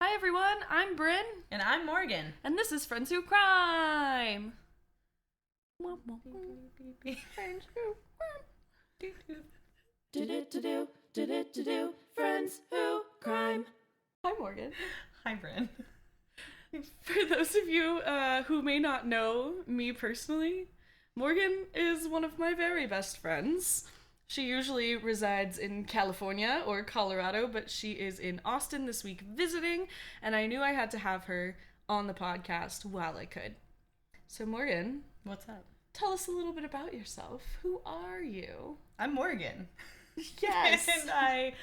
Hi everyone, I'm Bryn. And I'm Morgan. And this is Friends Who Crime. Friends Who Friends Who Crime. Hi Morgan. Hi Bryn. For those of you who may not know me personally, Morgan is one of my very best friends. She usually resides in California or Colorado, but she is in Austin this week visiting, and I knew I had to have her on the podcast while I could. So Morgan, What's up? tell us a little bit about yourself. Who are you? I'm Morgan. Yes. And I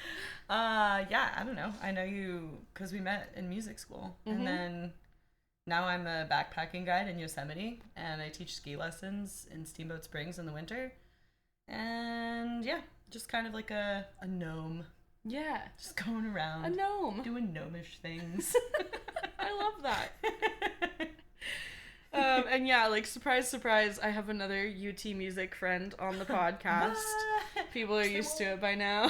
don't know. I know you because we met in music school. Mm-hmm. And then now I'm a backpacking guide in Yosemite, and I teach ski lessons in Steamboat Springs in the winter. And yeah, just kind of like a gnome. Yeah. Just going around. A gnome. Doing gnomish things. I love that. And yeah, like, surprise, surprise, I have another UT music friend on the podcast. People are used to it by now.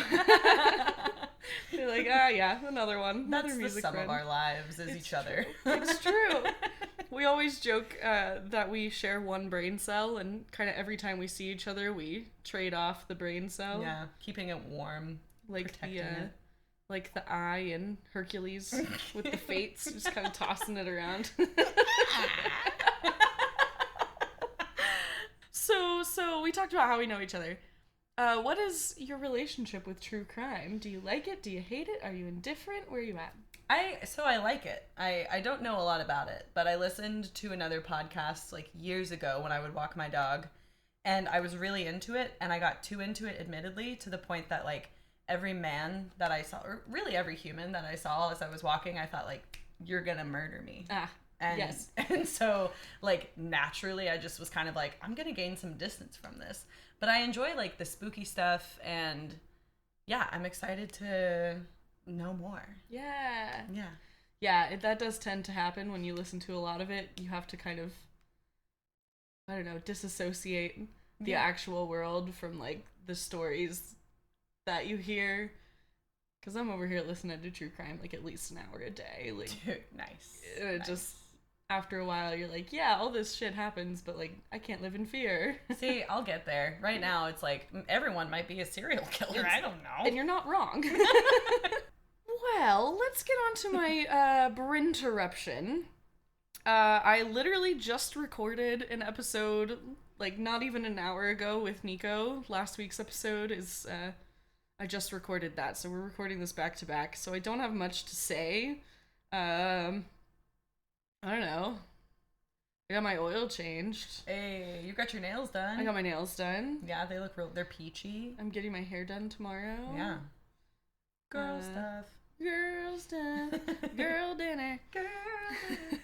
They're like, yeah, another one. Another That's music the sum friend. of our lives is each other. It's true. We always joke that we share one brain cell, and kind of every time we see each other, we trade off the brain cell. Yeah, keeping it warm, like protecting the it. like the eye in Hercules with the fates, just kind of tossing it around. So we talked about how we know each other. What is your relationship with true crime? Do you like it? Do you hate it? Are you indifferent? Where are you at? I like it. I don't know a lot about it, but I listened to another podcast like years ago when I would walk my dog, and I was really into it, and I got too into it, admittedly, to the point that like every man that I saw, or really every human that I saw as I was walking, I thought like, you're gonna murder me. And, yes. And so, like, naturally, I just was kind of like, I'm going to gain some distance from this. But I enjoy, like, the spooky stuff, and, yeah, I'm excited to know more. Yeah. Yeah. Yeah, that does tend to happen when you listen to a lot of it. You have to kind of, I don't know, disassociate the actual world from, like, the stories that you hear. Because I'm over here listening to true crime, like, at least an hour a day. Like, Dude, nice. It just... After a while, you're like, yeah, all this shit happens, but, like, I can't live in fear. See, I'll get there. Right now, it's like, everyone might be a serial killer. I don't know. And you're not wrong. Well, let's get on to my Brinterruption. I literally just recorded an episode, like, not even an hour ago with Nico. Last week's episode is, I just recorded that, so we're recording this back to back, so I don't have much to say. I don't know. I got my oil changed. Hey, you got your nails done. I got my nails done. Yeah, they look real. They're peachy. I'm getting my hair done tomorrow. Yeah. Girl stuff. Girl stuff. Girl dinner. Girl dinner.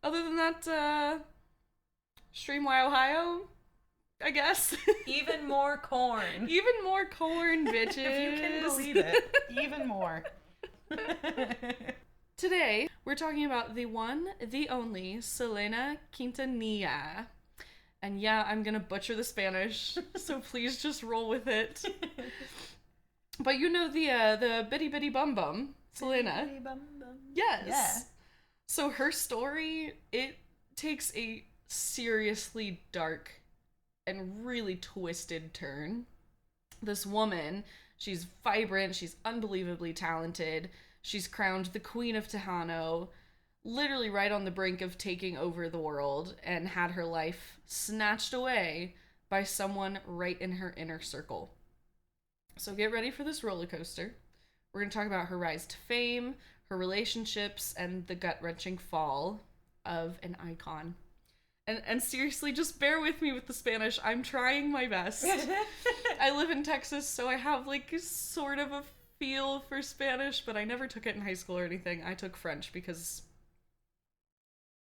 Other than that, Streamway, Ohio, I guess. Even more corn. Even more corn, bitches. If you can believe it. Even more. Today, we're talking about the one, the only, Selena Quintanilla. And yeah, I'm gonna butcher the Spanish, so please just roll with it. But you know the bitty bitty bum bum, Selena. Bitty bum bum. Yes. Yeah. So her story, it takes a seriously dark and really twisted turn. This woman, she's vibrant, she's unbelievably talented. She's crowned the Queen of Tejano, literally right on the brink of taking over the world, and had her life snatched away by someone right in her inner circle. So get ready for this roller coaster. We're going to talk about her rise to fame, her relationships, and the gut-wrenching fall of an icon. And seriously, just bear with me with the Spanish. I'm trying my best. I live in Texas, so I have, like, sort of a feel for Spanish, but I never took it in high school or anything. I took French because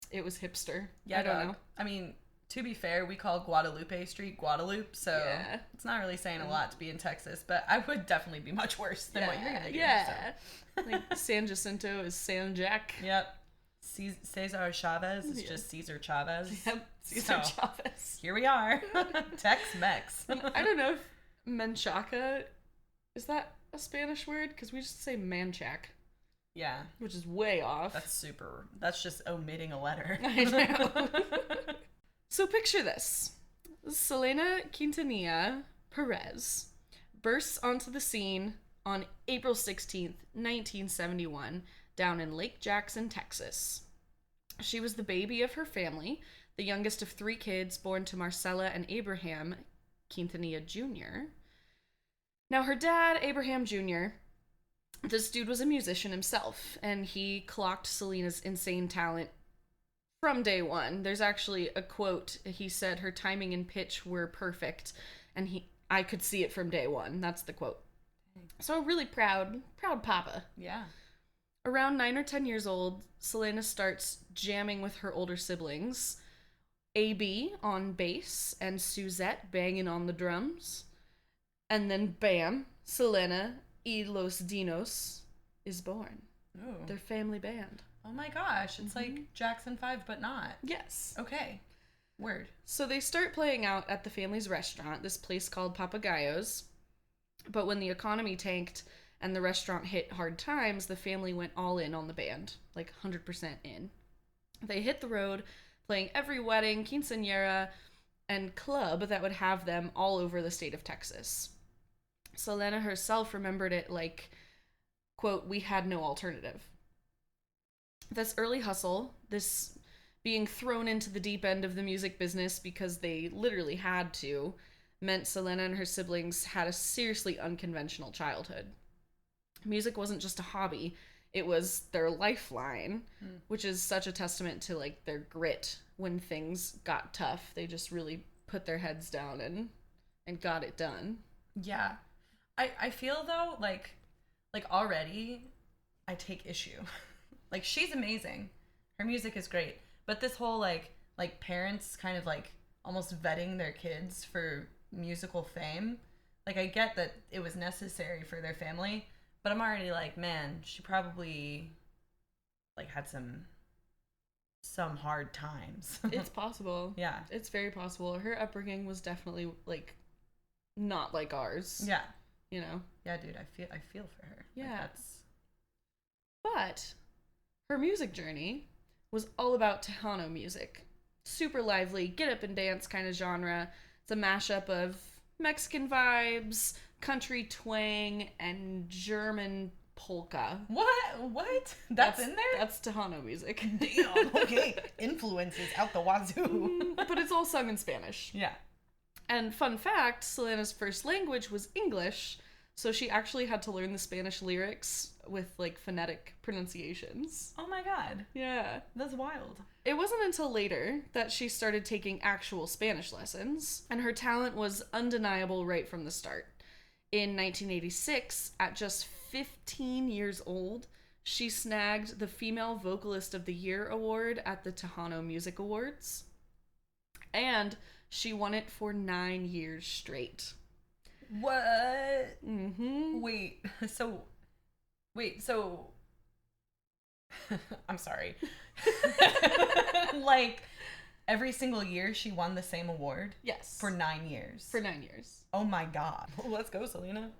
it was hipster. Yeah, I don't know. I mean, to be fair, we call Guadalupe Street Guadalupe, so Yeah. it's not really saying a lot to be in Texas, but I would definitely be much worse than what you're gonna do. Yeah. So. Like, San Jacinto is San Jack. Yep. Cesar Chavez is just Cesar Chavez. Yep. Cesar Chavez. Here we are. Tex-Mex. I don't know if menchaca, is that a Spanish word? Because we just say manchac. Yeah. which is way off. That's just omitting a letter. I know. So picture this. Selena Quintanilla Perez bursts onto the scene on April 16th, 1971, down in Lake Jackson, Texas. She was the baby of her family, the youngest of 3 kids born to Marcella and Abraham Quintanilla Jr. Now, her dad, Abraham Jr., this dude was a musician himself, and he clocked Selena's insane talent from day one. There's actually a quote. He said her timing and pitch were perfect, and I could see it from day one. That's the quote. So really proud papa. Yeah. Around 9 or 10 years old, Selena starts jamming with her older siblings. AB on bass and Suzette banging on the drums. And then bam, Selena y los Dinos is born. Oh. Their family band. Oh my gosh, it's like Jackson 5 but not. Yes. Okay. Word. So they start playing out at the family's restaurant, this place called Papagayos. But when the economy tanked and the restaurant hit hard times, the family went all in on the band, like 100% in. They hit the road, playing every wedding, quinceañera, and club that would have them all over the state of Texas. Selena herself remembered it like, quote, "We had no alternative." This early hustle, this being thrown into the deep end of the music business because they literally had to, meant Selena and her siblings had a seriously unconventional childhood. Music wasn't just a hobby, it was their lifeline, which is such a testament to like their grit when things got tough. They just really put their heads down and got it done. Yeah. I feel though like already I take issue. Like she's amazing. Her music is great. But this whole like parents kind of like almost vetting their kids for musical fame, like I get that it was necessary for their family, but I'm already like, man, she probably like had some hard times. It's possible. Yeah. It's very possible. Her upbringing was definitely like not like ours. Yeah. You know? Yeah, dude, I feel for her. Yeah. Like, But her music journey was all about Tejano music. Super lively, get up and dance kind of genre. It's a mashup of Mexican vibes, country twang, and German polka. What? That's in there? That's Tejano music. Damn, okay. Influences out the wazoo. But it's all sung in Spanish. Yeah. And fun fact, Selena's first language was English, so she actually had to learn the Spanish lyrics with like phonetic pronunciations. Oh my god. Yeah. That's wild. It wasn't until later that she started taking actual Spanish lessons, and her talent was undeniable right from the start. In 1986, at just 15 years old, she snagged the Female Vocalist of the Year award at the Tejano Music Awards, and she won it for 9 years straight. What? Mm-hmm. Wait, so I'm sorry. Like every single year she won the same award? Yes. For 9 years. For 9 years. Oh my god. Let's go, Selena.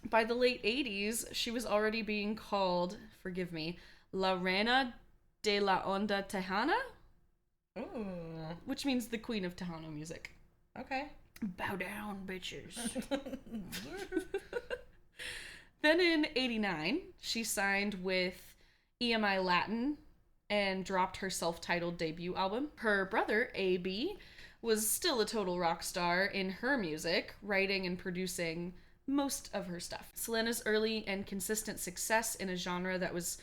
By the late 80s, she was already being called, forgive me, La Reina de la Onda Tejana? Ooh. Which means the Queen of Tejano music. Okay. Bow down, bitches. Then in 89, she signed with EMI Latin and dropped her self-titled debut album. Her brother, AB, was still a total rock star in her music, writing and producing most of her stuff. Selena's early and consistent success in a genre that was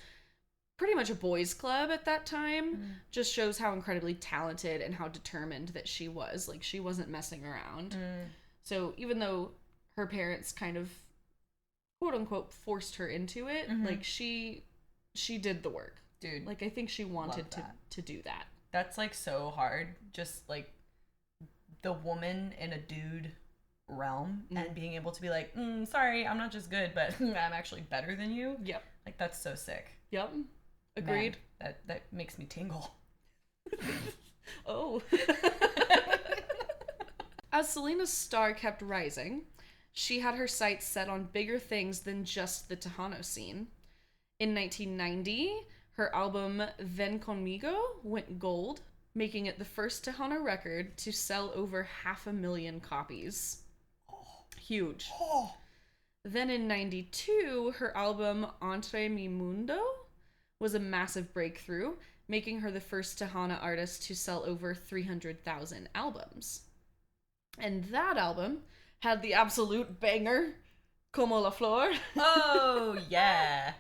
pretty much a boys' club at that time just shows how incredibly talented and how determined that she was. Like, she wasn't messing around. So even though her parents kind of quote unquote forced her into it, like she did the work. Dude, like I think she wanted to do that. That's like so hard, just like the woman in a dude realm and being able to be like, sorry, I'm not just good, but I'm actually better than you. Yep. Like that's so sick. Yep. Agreed. Man, that makes me tingle. Oh. As Selena's star kept rising, she had her sights set on bigger things than just the Tejano scene. In 1990, her album Ven Conmigo went gold, making it the first Tejano record to sell over 500,000 copies. Huge. Oh. Then in 92, her album Entre Mi Mundo was a massive breakthrough, making her the first Tejana artist to sell over 300,000 albums. And that album had the absolute banger, Como la Flor. Oh, yeah.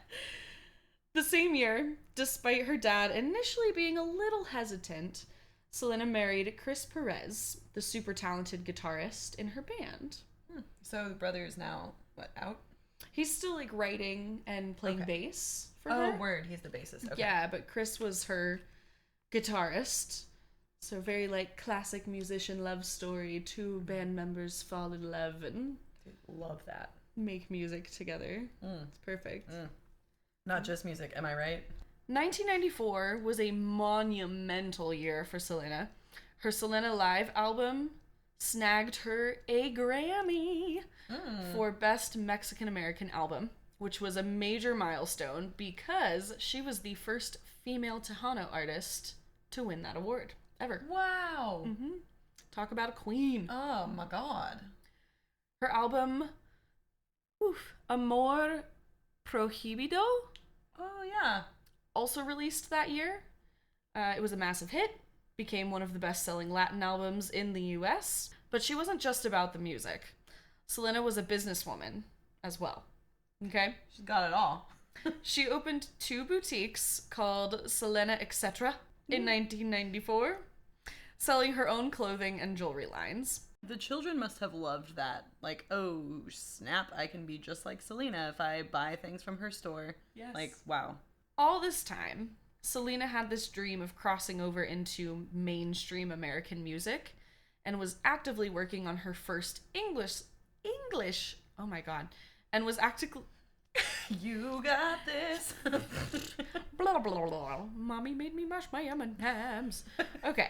The same year, despite her dad initially being a little hesitant, Selena married Chris Perez, the super talented guitarist in her band. So the brother is now, what, out? He's still like writing and playing bass for her. Oh, word. He's the bassist. Okay. Yeah, but Chris was her guitarist. So very like classic musician love story. Two band members fall in love and Love that. make music together. It's perfect. Not just music, am I right? 1994 was a monumental year for Selena. Her Selena Live album snagged her a Grammy for Best Mexican American Album, which was a major milestone because she was the first female Tejano artist to win that award ever. Wow. Talk about a queen. Oh my god. Her album, Amor Prohibido, Oh yeah. also released that year. It was a massive hit, became one of the best-selling Latin albums in the US, but she wasn't just about the music. Selena was a businesswoman as well. Okay? She's got it all. She opened 2 boutiques called Selena Etc. in 1994, selling her own clothing and jewelry lines. The children must have loved that. Like, oh, snap, I can be just like Selena if I buy things from her store. Yes. Like, wow. All this time, Selena had this dream of crossing over into mainstream American music and was actively working on her first English, oh my god, and was actively, You got this. blah, blah, blah, mommy made me mash my M&Ms. Okay.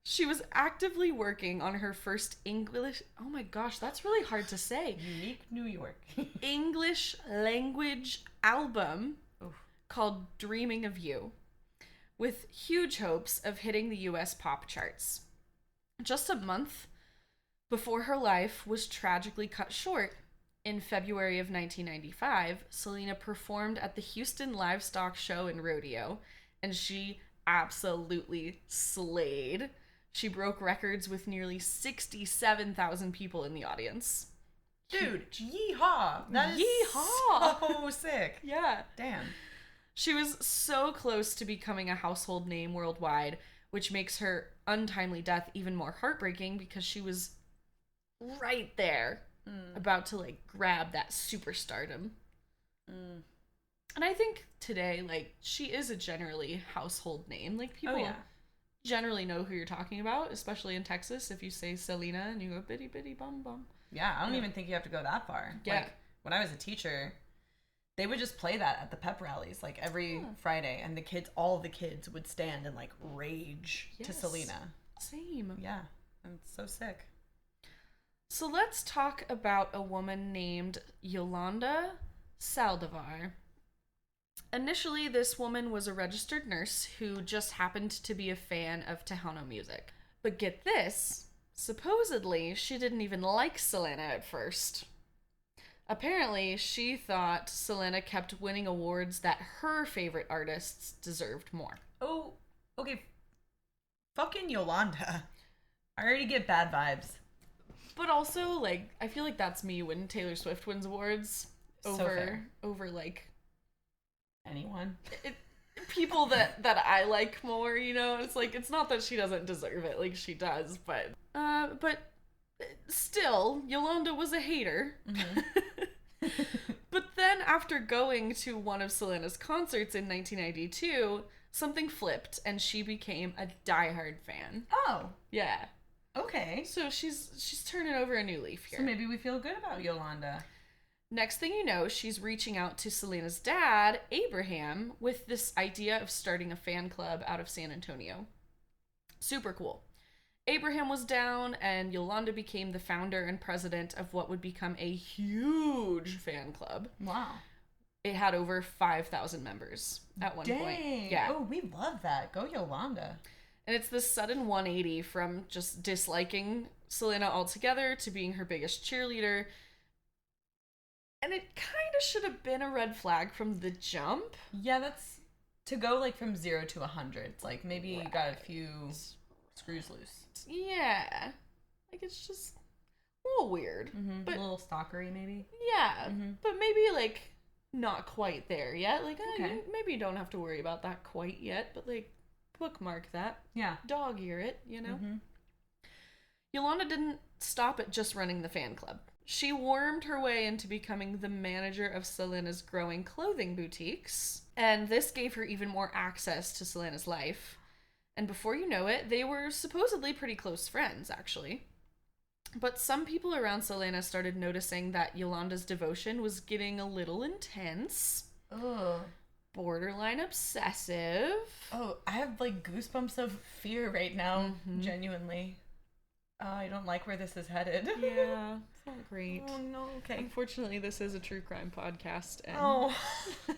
She was actively working on her first English, oh my gosh, that's really hard to say. Unique New York. English language album called Dreaming of You, with huge hopes of hitting the US pop charts. Just a month before her life was tragically cut short, in February of 1995, Selena performed at the Houston Livestock Show and Rodeo, and she absolutely slayed. She broke records with nearly 67,000 people in the audience. Dude, yeehaw! That is Yeehaw! so sick. Yeah. Damn. She was so close to becoming a household name worldwide, which makes her untimely death even more heartbreaking because she was right there, about to like grab that superstardom. And I think today, like, she is a generally household name. Like, people generally know who you're talking about, especially in Texas. If you say Selena and you go bitty bitty bum bum. Yeah, I don't even think you have to go that far. Yeah. Like, when I was a teacher, they would just play that at the pep rallies, like, every Friday, and all the kids would stand and, like, rage to Yes. Selena. Same. Yeah, and it's so sick. So let's talk about a woman named Yolanda Saldivar. Initially, this woman was a registered nurse who just happened to be a fan of Tejano music. But get this, supposedly she didn't even like Selena at first. Apparently, she thought Selena kept winning awards that her favorite artists deserved more. Oh, okay. Fucking Yolanda. I already get bad vibes. But also, like, I feel like that's me when Taylor Swift wins awards over like Anyone? people that I like more, you know. It's like, it's not that she doesn't deserve it, like she does, but still, Yolanda was a hater. But then after going to one of Selena's concerts in 1992, something flipped and she became a diehard fan. Oh, Yeah. okay. So she's turning over a new leaf here. So maybe we feel good about Yolanda. Next thing you know, she's reaching out to Selena's dad, Abraham, with this idea of starting a fan club out of San Antonio. Super cool. Abraham was down, and Yolanda became the founder and president of what would become a huge fan club. Wow. It had over 5,000 members at one point. Yeah. Oh, we love that. Go Yolanda. And it's this sudden 180 from just disliking Selena altogether to being her biggest cheerleader. And it kind of should have been a red flag from the jump. Yeah, that's to go like from 0 to 100. It's like maybe you got a few screws loose. Yeah. Like it's just a little weird. Mm-hmm. But a little stalkery maybe. Yeah. Mm-hmm. But maybe like not quite there yet. Like okay. Maybe you don't have to worry about that quite yet, but like bookmark that. Yeah. Dog ear it, you know? Mm-hmm. Yolanda didn't stop at just running the fan club. She wormed her way into becoming the manager of Selena's growing clothing boutiques, and this gave her even more access to Selena's life. And before you know it, they were supposedly pretty close friends, actually. But some people around Selena started noticing that Yolanda's devotion was getting a little intense. Ugh. Borderline obsessive. Oh, I have like goosebumps of fear right now, genuinely. I don't like where this is headed. Yeah, it's not great. Oh no, okay. Unfortunately, this is a true crime podcast. And oh,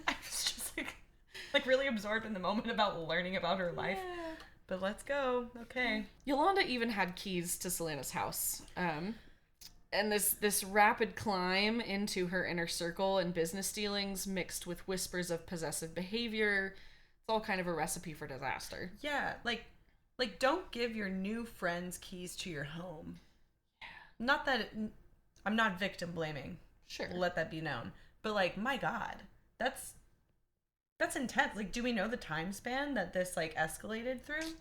I was just like really absorbed in the moment about learning about her life. Yeah. But let's go. Okay. Yolanda even had keys to Selena's house. And this rapid climb into her inner circle and business dealings mixed with whispers of possessive behavior, it's all kind of a recipe for disaster. Yeah, like don't give your new friends keys to your home. Yeah. Not that I'm not victim blaming. Sure. Let that be known. But like, my God, that's intense. Like, do we know the time span that this like escalated through?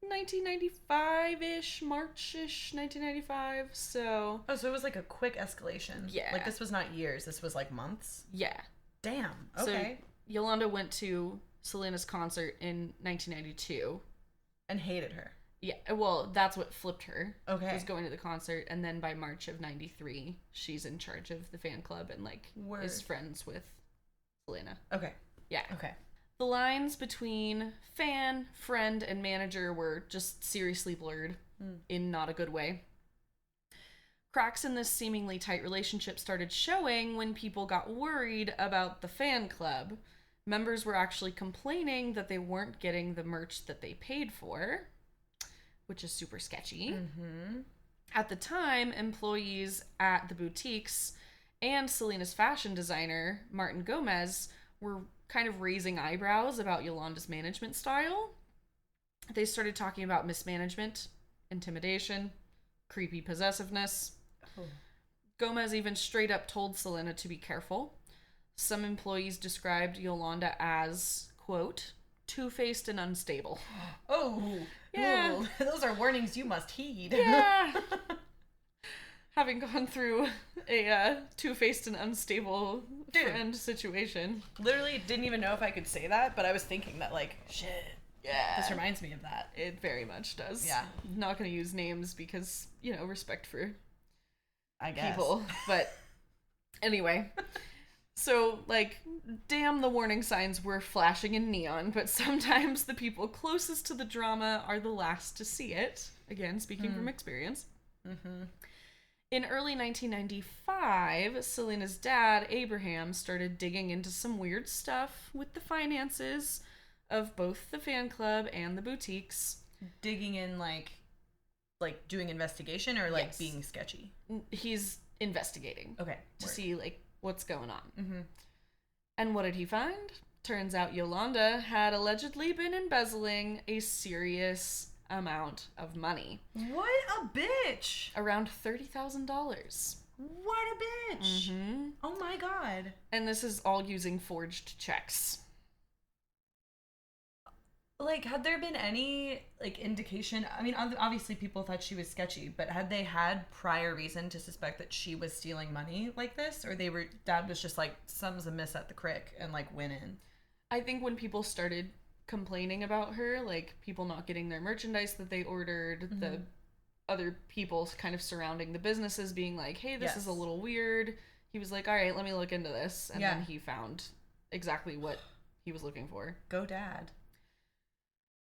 1995-ish, March-ish, 1995, so... Oh, so it was like a quick escalation. Yeah. Like, this was not years, this was like months? Yeah. Damn, okay. So, Yolanda went to Selena's concert in 1992. And hated her. Yeah, well, that's what flipped her. Okay. Was going to the concert, and then by March of 93, she's in charge of the fan club and, like, is friends with Selena. Okay. Yeah. Okay. The lines between fan, friend, and manager were just seriously blurred in not a good way. Cracks in this seemingly tight relationship started showing when people got worried about the fan club. Members were actually complaining that they weren't getting the merch that they paid for, which is super sketchy. Mm-hmm. At the time, employees at the boutiques and Selena's fashion designer, Martin Gomez, were kind of raising eyebrows about Yolanda's management style. They started talking about mismanagement, intimidation, creepy possessiveness. Oh. Gomez even straight up told Selena to be careful. Some employees described Yolanda as, quote, two-faced and unstable. Oh, yeah. Ooh, those are warnings you must heed. Yeah. Having gone through a two-faced and unstable friend situation. Literally didn't even know if I could say that, but I was thinking that, like, shit. Yeah. This reminds me of that. It very much does. Yeah. I'm not going to use names because, you know, respect for people. But anyway. So, like, damn, the warning signs were flashing in neon, but sometimes the people closest to the drama are the last to see it. Again, speaking from experience. Mm-hmm. In early 1995, Selena's dad, Abraham, started digging into some weird stuff with the finances of both the fan club and the boutiques. Digging in, like doing investigation or, like, yes. being sketchy? He's investigating. Okay. To see, like, what's going on. Mm-hmm. And what did he find? Turns out Yolanda had allegedly been embezzling a serious amount of money. What a bitch! Around $30,000. What a bitch! Mm-hmm. Oh my God. And this is all using forged checks. Like, had there been any, like, indication? I mean, obviously people thought she was sketchy, but had they had prior reason to suspect that she was stealing money like this? Or dad was just like, something's amiss at the crick, and, like, went in? I think when people started complaining about her, like, people not getting their merchandise that they ordered, the other people kind of surrounding the businesses being like, hey, this is a little weird. He was like, all right, let me look into this. And then he found exactly what he was looking for. Go dad.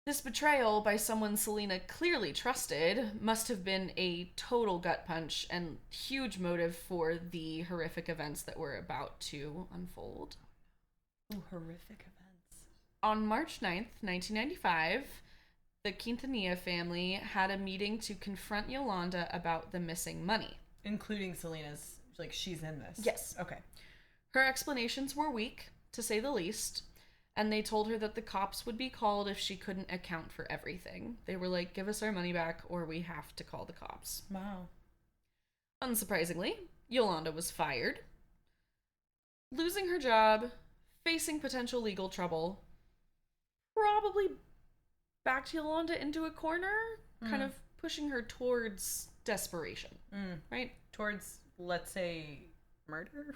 This betrayal by someone Selena clearly trusted must have been a total gut punch and huge motive for the horrific events that were about to unfold. Ooh, horrific events. On March 9th, 1995, the Quintanilla family had a meeting to confront Yolanda about the missing money. Including Selena's, like, she's in this. Yes. Okay. Her explanations were weak, to say the least, and they told her that the cops would be called if she couldn't account for everything. They were like, give us our money back or we have to call the cops. Wow. Unsurprisingly, Yolanda was fired, losing her job, facing potential legal trouble, probably backed Yolanda into a corner, kind of pushing her towards desperation, right? Towards, let's say, murder?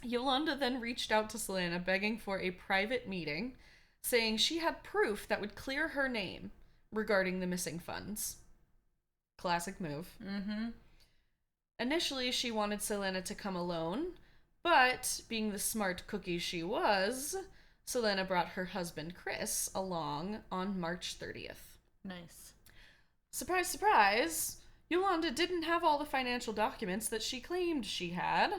Yolanda then reached out to Selena begging for a private meeting, saying she had proof that would clear her name regarding the missing funds. Classic move. Mm-hmm. Initially, she wanted Selena to come alone, but being the smart cookie she was, Selena brought her husband Chris along on March 30th. Nice. Surprise, surprise, Yolanda didn't have all the financial documents that she claimed she had.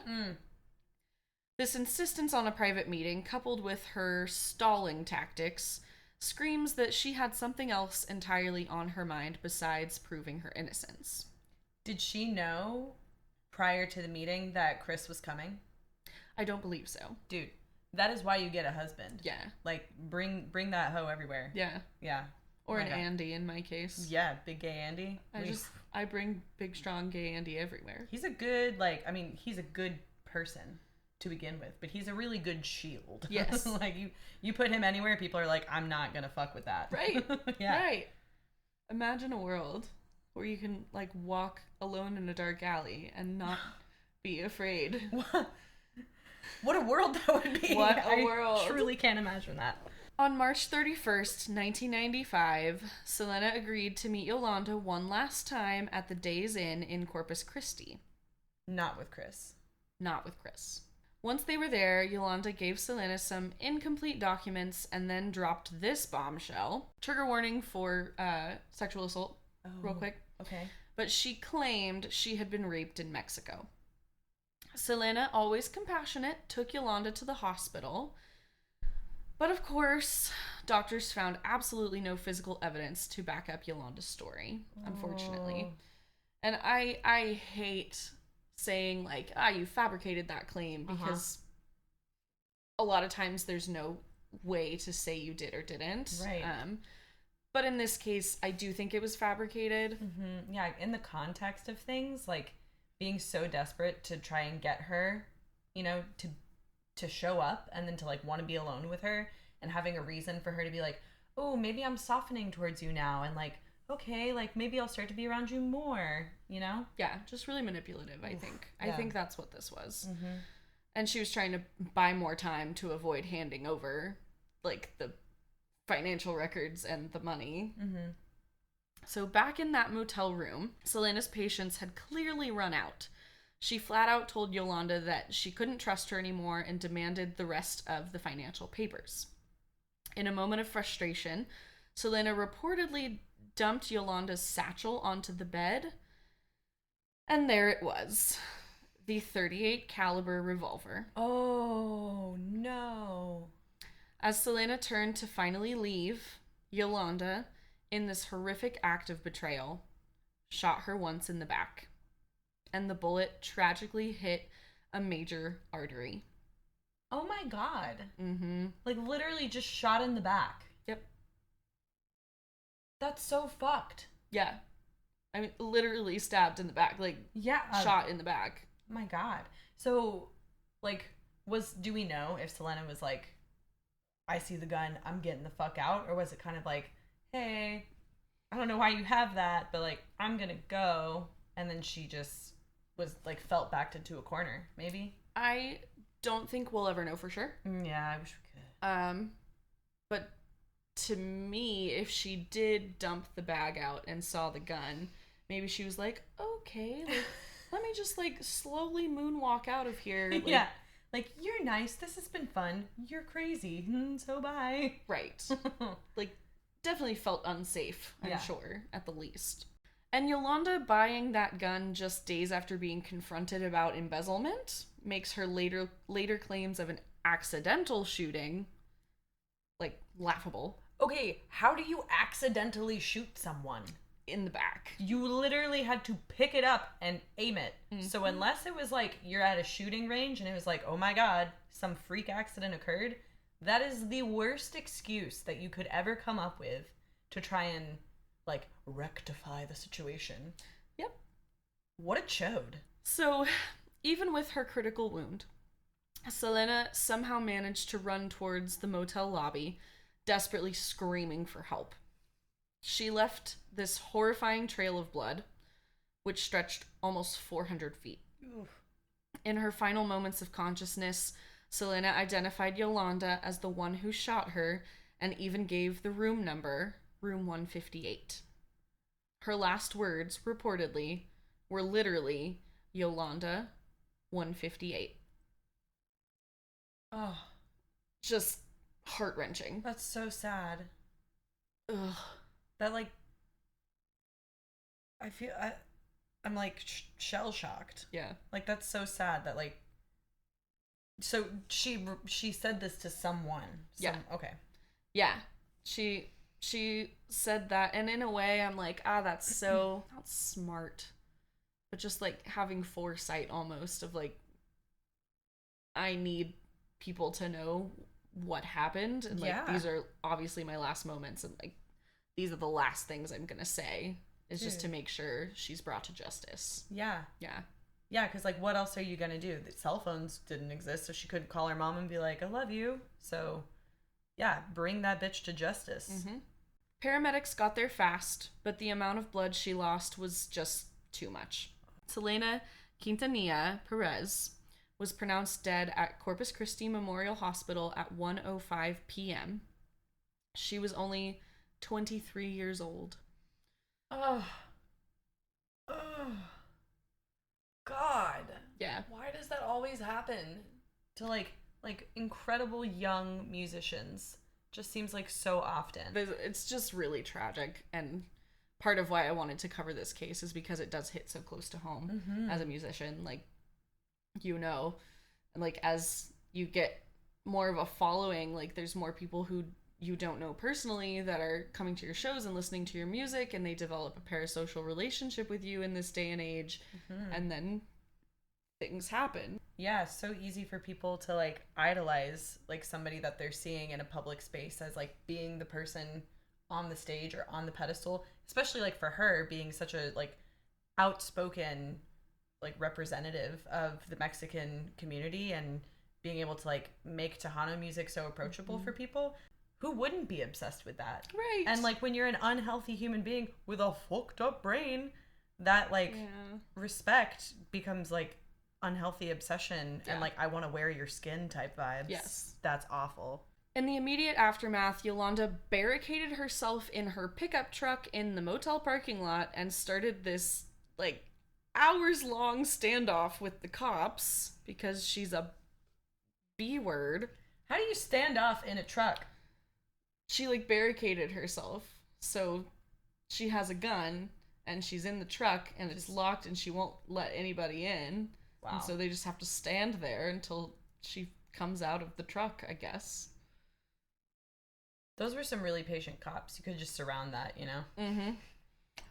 This insistence on a private meeting, coupled with her stalling tactics, screams that she had something else entirely on her mind besides proving her innocence. Did she know prior to the meeting that Chris was coming? I don't believe so. Dude, that is why you get a husband. Yeah. Like, bring that hoe everywhere. Yeah. Yeah. Or Oh an my God. Andy in my case. Yeah, big gay Andy. I bring big, strong, gay Andy everywhere. He's a good, like, I mean, he's a good person to begin with, but he's a really good shield. Yes. Like, you put him anywhere, people are like, I'm not gonna fuck with that. Right. Yeah. Right. Imagine a world where you can, like, walk alone in a dark alley and not be afraid. What a world that would be. What a world. I truly can't imagine that. On March 31st, 1995, Selena agreed to meet Yolanda one last time at the Days Inn in Corpus Christi. Not with Chris. Not with Chris. Once they were there, Yolanda gave Selena some incomplete documents and then dropped this bombshell. Trigger warning for sexual assault, real quick. Okay. But she claimed she had been raped in Mexico. Selena, always compassionate, took Yolanda to the hospital. But of course, doctors found absolutely no physical evidence to back up Yolanda's story, unfortunately. And I hate saying, like, you fabricated that claim, because a lot of times there's no way to say you did or didn't. Right. But in this case, I do think it was fabricated. Mm-hmm. Yeah, in the context of things, like, being so desperate to try and get her, you know, to show up and then to, like, want to be alone with her and having a reason for her to be like, oh, maybe I'm softening towards you now, and, like, okay, like, maybe I'll start to be around you more, you know? Yeah, just really manipulative, I think. Yeah. I think that's what this was. Mm-hmm. And she was trying to buy more time to avoid handing over, like, the financial records and the money. Mm-hmm. So back in that motel room, Selena's patience had clearly run out. She flat out told Yolanda that she couldn't trust her anymore and demanded the rest of the financial papers. In a moment of frustration, Selena reportedly dumped Yolanda's satchel onto the bed, and there it was, the .38 caliber revolver. Oh, no. As Selena turned to finally leave, Yolanda, in this horrific act of betrayal, shot her once in the back, and the bullet tragically hit a major artery. Oh my God. Mm-hmm. Like, literally just shot in the back. Yep. That's so fucked. Yeah. I mean, literally stabbed in the back, like, Yeah. shot in the back. Oh my God. So, like, do we know if Selena was like, I see the gun, I'm getting the fuck out? Or was it kind of like, hey, I don't know why you have that, but, like, I'm gonna go. And then she just was, like, felt backed into a corner, maybe? I don't think we'll ever know for sure. Yeah, I wish we could. But to me, if she did dump the bag out and saw the gun, maybe she was like, okay, like, let me just, like, slowly moonwalk out of here. Like, Yeah. Like, you're nice. This has been fun. You're crazy. So bye. Right. Like, definitely felt unsafe, I'm Yeah. sure, at the least. And Yolanda buying that gun just days after being confronted about embezzlement makes her later claims of an accidental shooting, like, laughable. Okay, how do you accidentally shoot someone? In the back. You literally had to pick it up and aim it. So unless it was like you're at a shooting range and it was like, oh my god, some freak accident occurred, that is the worst excuse that you could ever come up with to try and like rectify the situation. Yep. What a chode. So, even with her critical wound, Selena somehow managed to run towards the motel lobby, desperately screaming for help. She left this horrifying trail of blood, which stretched almost 400 feet. Oof. In her final moments of consciousness, Selena identified Yolanda as the one who shot her and even gave the room number, room 158. Her last words, reportedly, were literally, Yolanda, 158. Oh, Just heart-wrenching. that's so sad. Ugh. That like I'm like shell shocked. Yeah. Like that's so sad that like so she said this to someone. Yeah. Okay. Yeah. She said that, and in a way I'm like, that's so not smart. But just like having foresight almost of like, I need people to know what happened, and like Yeah. these are obviously my last moments, and like these are the last things I'm gonna say, is just to make sure she's brought to justice. Yeah. Yeah. Yeah, because like what else are you gonna do? The cell phones didn't exist, so she couldn't call her mom and be like, I love you. So yeah, bring that bitch to justice. Paramedics got there fast, but the amount of blood she lost was just too much. Selena Quintanilla Perez was pronounced dead at Corpus Christi Memorial Hospital at 1:05 p.m. She was only 23 years old. Oh. Oh. God. Yeah. Why does that always happen to like incredible young musicians? Just seems like so often. It's just really tragic, and part of why I wanted to cover this case is because it does hit so close to home as a musician. Like, and like as you get more of a following, like there's more people who you don't know personally that are coming to your shows and listening to your music, and they develop a parasocial relationship with you in this day and age, and then things happen. Yeah, it's so easy for people to like idolize like somebody that they're seeing in a public space as like being the person on the stage or on the pedestal, especially like for her being such a like outspoken like representative of the Mexican community and being able to like make Tejano music so approachable for people. Who wouldn't be obsessed with that? Right. And like when you're an unhealthy human being with a fucked up brain, that like respect becomes like unhealthy obsession and like I want to wear your skin type vibes. Yes. That's awful. In the immediate aftermath, Yolanda barricaded herself in her pickup truck in the motel parking lot and started this like hours-long standoff with the cops because she's a B-word. How do you stand off in a truck? She like barricaded herself, so she has a gun and she's in the truck and it's locked and she won't let anybody in. Wow. And so they just have to stand there until she comes out of the truck, I guess. Those were some really patient cops. You could just surround that, you know?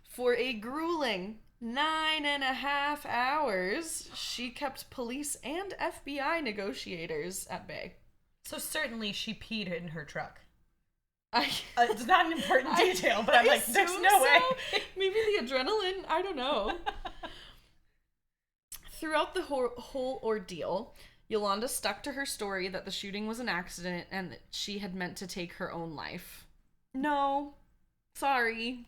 For a grueling 9.5 hours, she kept police and FBI negotiators at bay. So certainly she peed in her truck. It's not an important detail, but I'm like, there's no way. Maybe the adrenaline, I don't know. Throughout the whole ordeal, Yolanda stuck to her story that the shooting was an accident and that she had meant to take her own life. No. Sorry.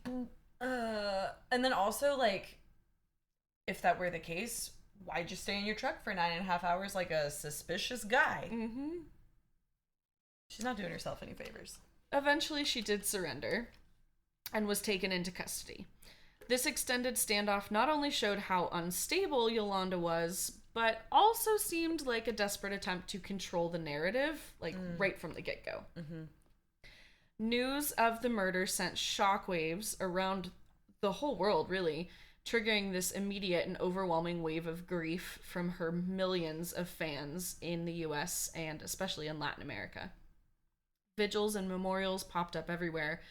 And then also, like, if that were the case, why'd you stay in your truck for 9.5 hours like a suspicious guy? She's not doing herself any favors. Eventually, she did surrender and was taken into custody. This extended standoff not only showed how unstable Yolanda was, but also seemed like a desperate attempt to control the narrative, like right from the get-go. Mm-hmm. News of the murder sent shockwaves around the whole world, really, triggering this immediate and overwhelming wave of grief from her millions of fans in the US and especially in Latin America. Vigils and memorials popped up everywhere,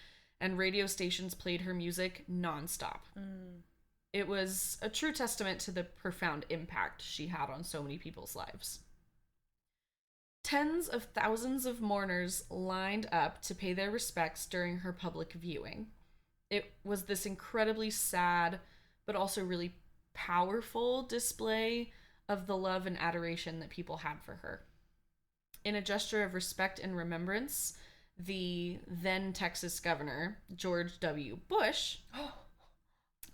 and radio stations played her music nonstop. It was a true testament to the profound impact she had on so many people's lives. Tens of thousands of mourners lined up to pay their respects during her public viewing. It was this incredibly sad, but also really powerful display of the love and adoration that people had for her. In a gesture of respect and remembrance, the then Texas governor, George W. Bush,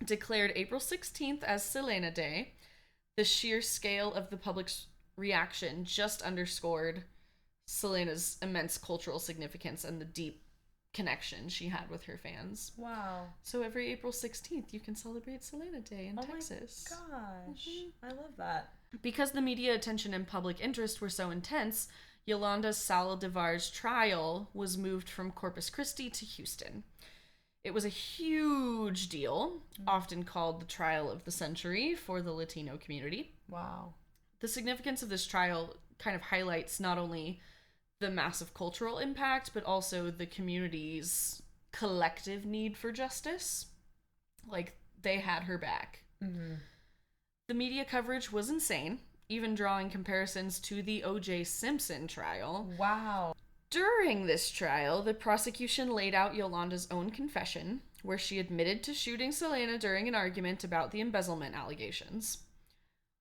declared April 16th as Selena Day. The sheer scale of the public's reaction just underscored Selena's immense cultural significance and the deep connection she had with her fans. Wow. So every April 16th, you can celebrate Selena Day in Texas. Oh my gosh. I love that. Because the media attention and public interest were so intense, Yolanda Saldivar's trial was moved from Corpus Christi to Houston. It was a huge deal, often called the trial of the century for the Latino community. Wow. The significance of this trial kind of highlights not only the massive cultural impact, but also the community's collective need for justice. Like, they had her back. Mm-hmm. The media coverage was insane, even drawing comparisons to the O.J. Simpson trial. Wow. During this trial, the prosecution laid out Yolanda's own confession, where she admitted to shooting Selena during an argument about the embezzlement allegations.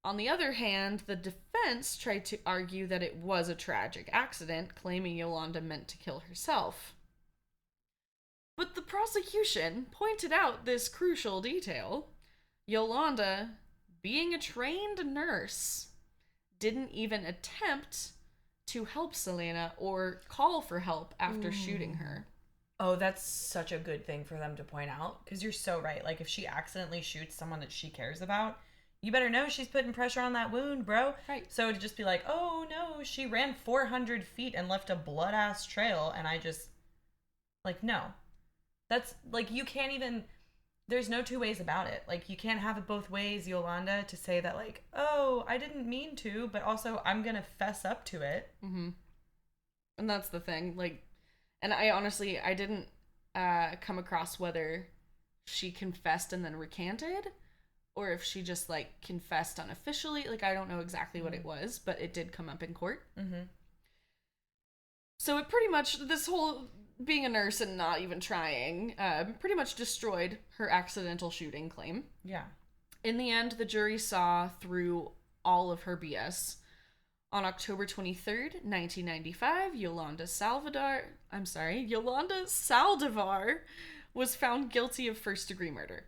On the other hand, the defense tried to argue that it was a tragic accident, claiming Yolanda meant to kill herself. But the prosecution pointed out this crucial detail. Yolanda, being a trained nurse, didn't even attempt to help Selena or call for help after shooting her. Oh, that's such a good thing for them to point out, because you're so right. Like, if she accidentally shoots someone that she cares about, you better know she's putting pressure on that wound, bro. Right. So to just be like, oh no, she ran 400 feet and left a blood-ass trail, and I just, like, no. That's, like, you can't even, there's no two ways about it. Like, you can't have it both ways, Yolanda, to say that, like, oh, I didn't mean to, but also I'm gonna fess up to it. Mm-hmm. And that's the thing. Like, and I didn't come across whether she confessed and then recanted, or if she just, like, confessed unofficially. Like, I don't know exactly what it was, but it did come up in court. Mm-hmm. So it pretty much, this whole being a nurse and not even trying, pretty much destroyed her accidental shooting claim. Yeah. In the end, the jury saw through all of her BS. On October 23rd, 1995, Yolanda Saldivar was found guilty of first-degree murder.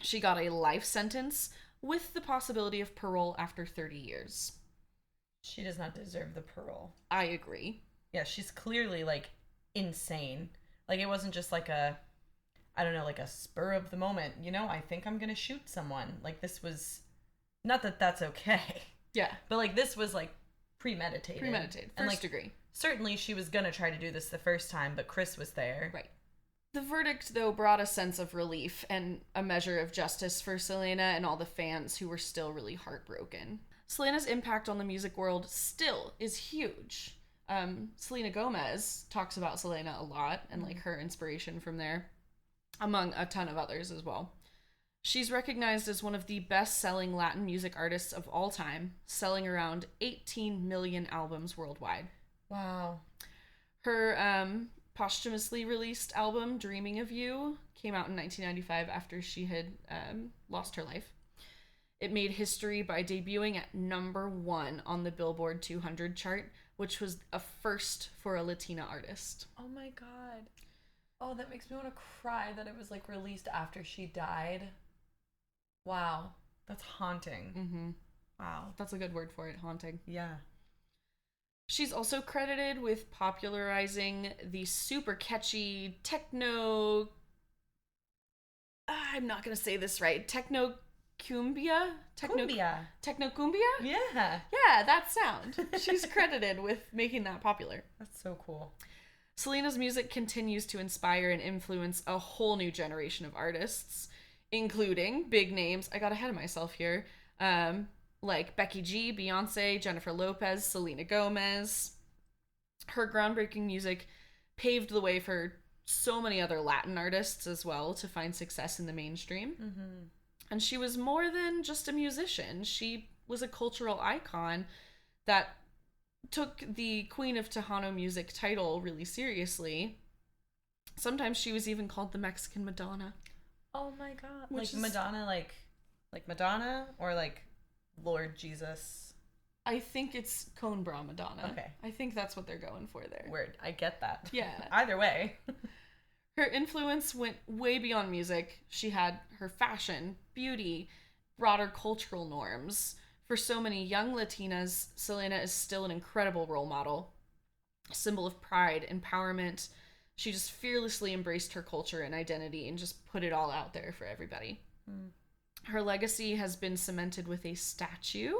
She got a life sentence with the possibility of parole after 30 years. She does not deserve the parole. I agree. Yeah, she's clearly, like, insane. Like, it wasn't just like a, I don't know, like a spur of the moment, you know, I think I'm gonna shoot someone. Like, this was, not that that's okay. Yeah. But, like, this was, like, premeditated. First and, like, degree. Certainly she was gonna try to do this the first time, but Chris was there. Right. The verdict, though, brought a sense of relief and a measure of justice for Selena and all the fans who were still really heartbroken. Selena's impact on the music world still is huge. Selena Gomez talks about Selena a lot and, like, her inspiration from there, among a ton of others as well. She's recognized as one of the best-selling Latin music artists of all time, selling around 18 million albums worldwide. Wow. Her posthumously released album, Dreaming of You, came out in 1995 after she had lost her life. It made history by debuting at #1 on the Billboard 200 chart, which was a first for a Latina artist. Oh my god. Oh, that makes me want to cry that it was, like, released after she died. Wow. That's haunting. Mm-hmm. Wow. That's a good word for it, haunting. Yeah. She's also credited with popularizing the super catchy techno... I'm not going to say this right. Techno Technocumbia? Cumbia. Technocumbia? Yeah. Yeah, that sound. She's credited with making that popular. That's so cool. Selena's music continues to inspire and influence a whole new generation of artists, including big names. I got ahead of myself here. Like Becky G, Beyonce, Jennifer Lopez, Selena Gomez. Her groundbreaking music paved the way for so many other Latin artists as well to find success in the mainstream. Mm-hmm. And she was more than just a musician. She was a cultural icon that took the Queen of Tejano music title really seriously. Sometimes she was even called the Mexican Madonna. Oh my god. Which like is... Madonna, like Madonna, or like Lord Jesus? I think it's Cone Bra Madonna. Okay. I think that's what they're going for there. Word. I get that. Yeah. Either way. Her influence went way beyond music. She had her fashion, beauty, broader cultural norms. For so many young Latinas, Selena is still an incredible role model, a symbol of pride, empowerment. She just fearlessly embraced her culture and identity and just put it all out there for everybody. Mm. Her legacy has been cemented with a statue,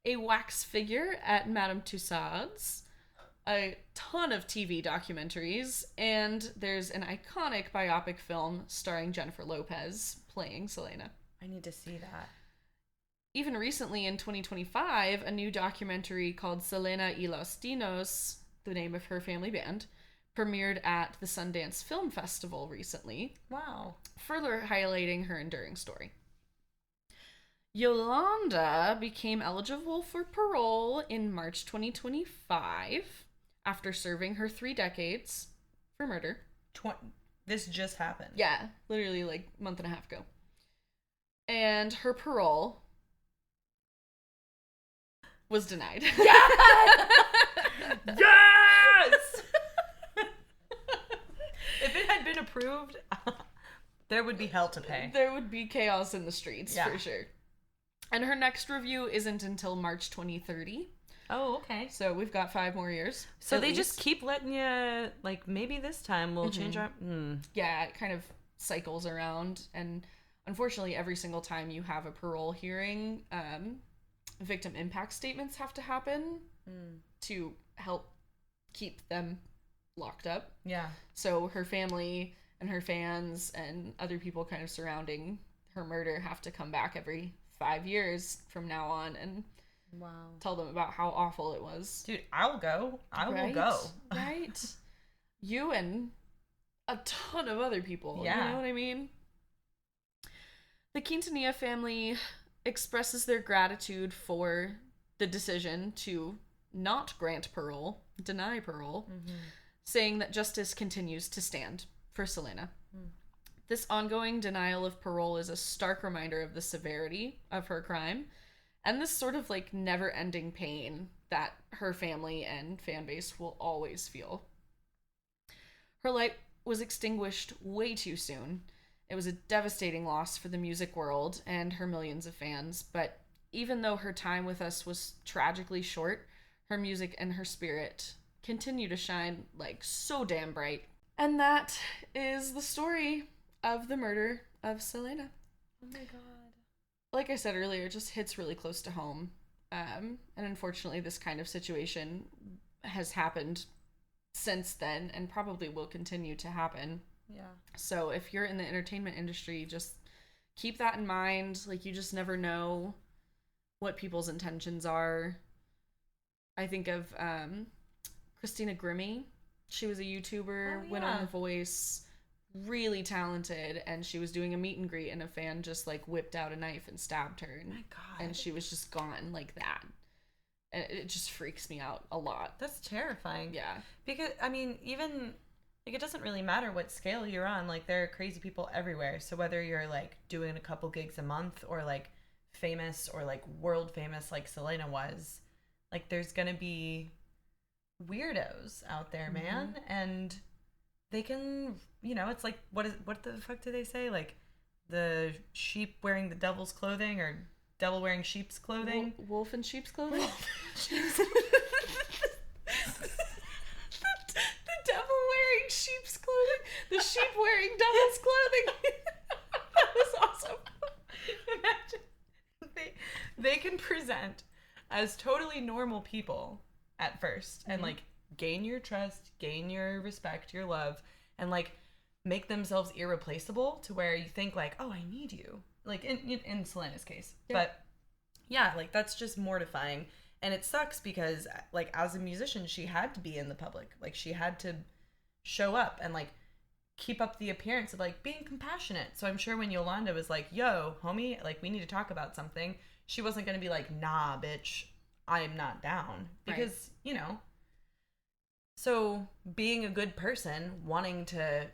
a wax figure at Madame Tussauds, a ton of TV documentaries, and there's an iconic biopic film starring Jennifer Lopez playing Selena. I need to see that. Even recently in 2025, a new documentary called Selena y los Dinos, the name of her family band, premiered at the Sundance Film Festival recently. Wow. Further highlighting her enduring story. Yolanda became eligible for parole in March 2025 after serving her 3 decades for murder. This just happened. Yeah, literally like a month and a half ago. And her parole was denied. Yes! Yes! If it had been approved, there would be hell to pay. There would be chaos in the streets, Yeah. for sure. And her next review isn't until March 2030. Oh, okay. So we've got 5 more years. So they just keep letting you, like, maybe this time we'll change our... Yeah, it kind of cycles around. And unfortunately, every single time you have a parole hearing, victim impact statements have to happen to help keep them locked up. Yeah. So her family and her fans and other people kind of surrounding her murder have to come back every 5 years from now on and tell them about how awful it was. Dude, I'll go. I will go. Right? You and a ton of other people. Yeah. You know what I mean? The Quintanilla family expresses their gratitude for the decision to not grant parole, deny parole, saying that justice continues to stand for Selena. This ongoing denial of parole is a stark reminder of the severity of her crime and this sort of like never-ending pain that her family and fan base will always feel. Her light was extinguished way too soon. It was a devastating loss for the music world and her millions of fans, but even though her time with us was tragically short, her music and her spirit continue to shine like so damn bright. And that is the story of the murder of Selena. Oh my god. Like I said earlier, it just hits really close to home. And unfortunately, this kind of situation has happened since then and probably will continue to happen. Yeah. So if you're in the entertainment industry, just keep that in mind. Like, you just never know what people's intentions are. I think of Christina Grimmie. She was a YouTuber, went on The Voice, really talented, and she was doing a meet and greet, and a fan just like whipped out a knife and stabbed her. And, my god. And she was just gone like that. And it just freaks me out a lot. That's terrifying. Yeah. Because, I mean, even, like, it doesn't really matter what scale you're on. Like, there are crazy people everywhere. So whether you're, like, doing a couple gigs a month or, like, famous or, like, world famous like Selena was, like, there's gonna be weirdos out there, man. And they can, you know, it's like, what the fuck do they say? Like, the sheep wearing the devil's clothing or devil wearing sheep's clothing? Wolf in sheep's clothing? The devil wearing sheep's clothing? The sheep wearing devil's clothing? That was awesome. Imagine. they can present as totally normal people at first and like gain your trust, gain your respect, your love, and like make themselves irreplaceable to where you think like, oh, I need you. Like in Selena's case. Yeah. But yeah, like that's just mortifying. And it sucks because like as a musician, she had to be in the public. Like she had to show up and like keep up the appearance of like being compassionate. So I'm sure when Yolanda was like, yo, homie, like we need to talk about something, she wasn't going to be like, nah, bitch, I'm not down. Because, right. You know, so being a good person, wanting to,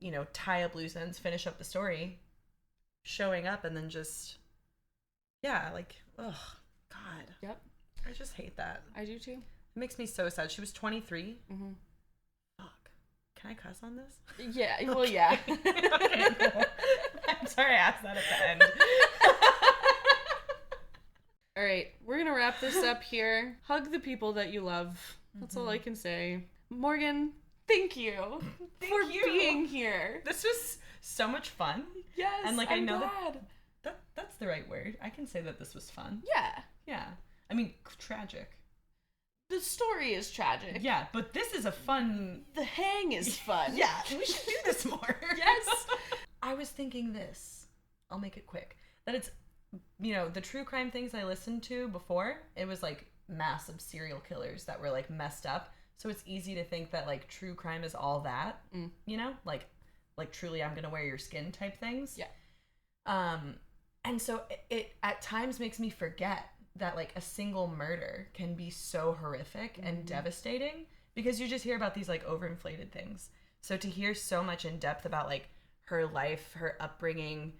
you know, tie up loose ends, finish up the story, showing up and then just, yeah, like, ugh, God. Yep. I just hate that. I do too. It makes me so sad. She was 23. Mm-hmm. Fuck. Can I cuss on this? Yeah. Okay. Well, yeah. Okay, cool. I'm sorry I asked that at the end. All right. We're going to wrap this up here. Hug the people that you love. That's all I can say. Morgan, thank you for being here. This was so much fun. Yes. And like I'm I know glad. that's the right word. I can say that this was fun. Yeah. Yeah. I mean, tragic. The story is tragic. Yeah, but this is a fun... The hang is fun. Yeah, we should do this more. Yes. I was thinking this. I'll make it quick. That it's, you know, the true crime things I listened to before, it was like massive serial killers that were like messed up. So it's easy to think that like true crime is all that, you know? Like truly I'm gonna wear your skin type things. Yeah. And so it at times makes me forget that like a single murder can be so horrific and devastating because you just hear about these like overinflated things. So to hear so much in depth about like her life, her upbringing,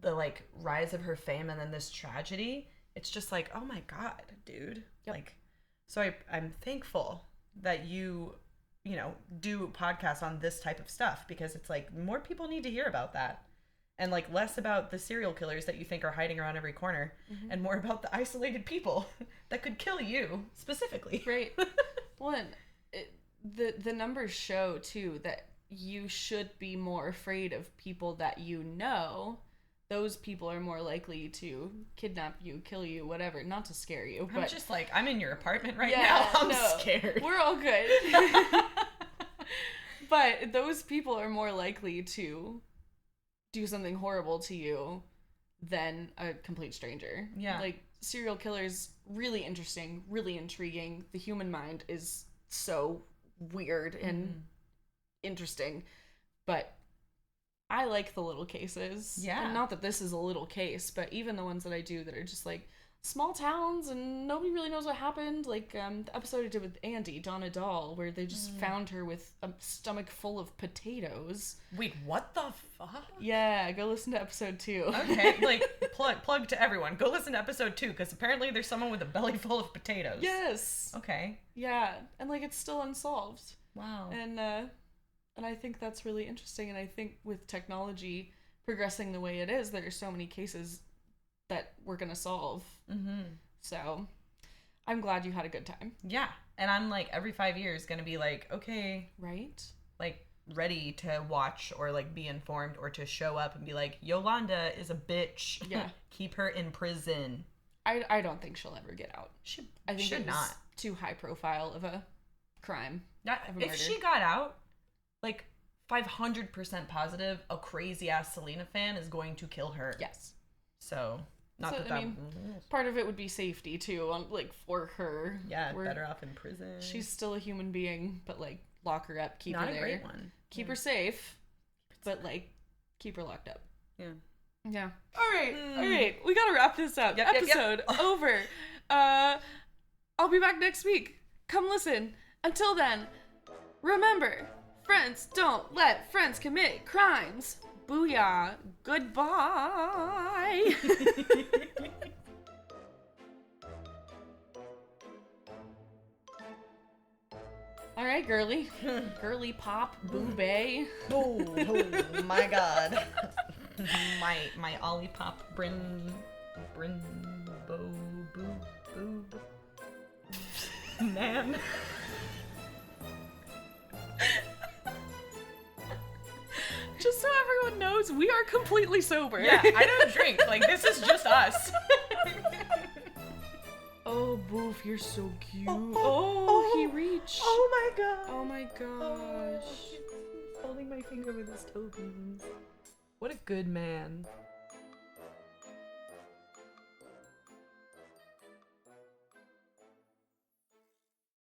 the like rise of her fame and then this tragedy, it's just like, oh my God, dude. Yep. Like, so I'm thankful that you know, do podcasts on this type of stuff because it's like more people need to hear about that. And like less about the serial killers that you think are hiding around every corner and more about the isolated people that could kill you specifically. Right. Well, the numbers show too that you should be more afraid of people that you know. Those people are more likely to kidnap you, kill you, whatever. Not to scare you, but... I'm just like, I'm in your apartment right now. I'm scared. We're all good. But those people are more likely to do something horrible to you than a complete stranger. Yeah. Like, serial killers, really interesting, really intriguing. The human mind is so weird and interesting. But I like the little cases. Yeah. And not that this is a little case, but even the ones that I do that are just like small towns and nobody really knows what happened. Like the episode I did with Andy, Donna Dahl, where they just found her with a stomach full of potatoes. Wait, what the fuck? Yeah, go listen to episode 2. Okay, like plug to everyone. Go listen to episode 2 because apparently there's someone with a belly full of potatoes. Yes. Okay. Yeah, and like it's still unsolved. Wow. And I think that's really interesting. And I think with technology progressing the way it is, there are so many cases that we're gonna solve. So I'm glad you had a good time. Yeah. And I'm like every 5 years gonna be like, okay, right, like ready to watch or like be informed or to show up and be like, Yolanda is a bitch. Yeah. Keep her in prison. I don't think she'll ever get out. I think should it was not. Too high profile of a crime. If she got out, like 500% positive, a crazy ass Selena fan is going to kill her. Yes. So I mean, part of it would be safety too, like for her. Yeah, better off in prison. She's still a human being, but like lock her up, keep her there. Not a great one. Keep her safe, but like keep her locked up. Yeah. Yeah. All right. We gotta wrap this up. Yep, Episode over. I'll be back next week. Come listen. Until then, remember, friends don't let friends commit crimes. Booyah. Goodbye. All right, girly. Girly pop, boobay. Oh my God. my Ollie pop man. Just so everyone knows, we are completely sober. Yeah, I don't drink. Like, this is just us. Woof, you're so cute. Oh, Oh, he reached. Oh my god. Oh my gosh. He's holding my finger with his toe beans. What a good man.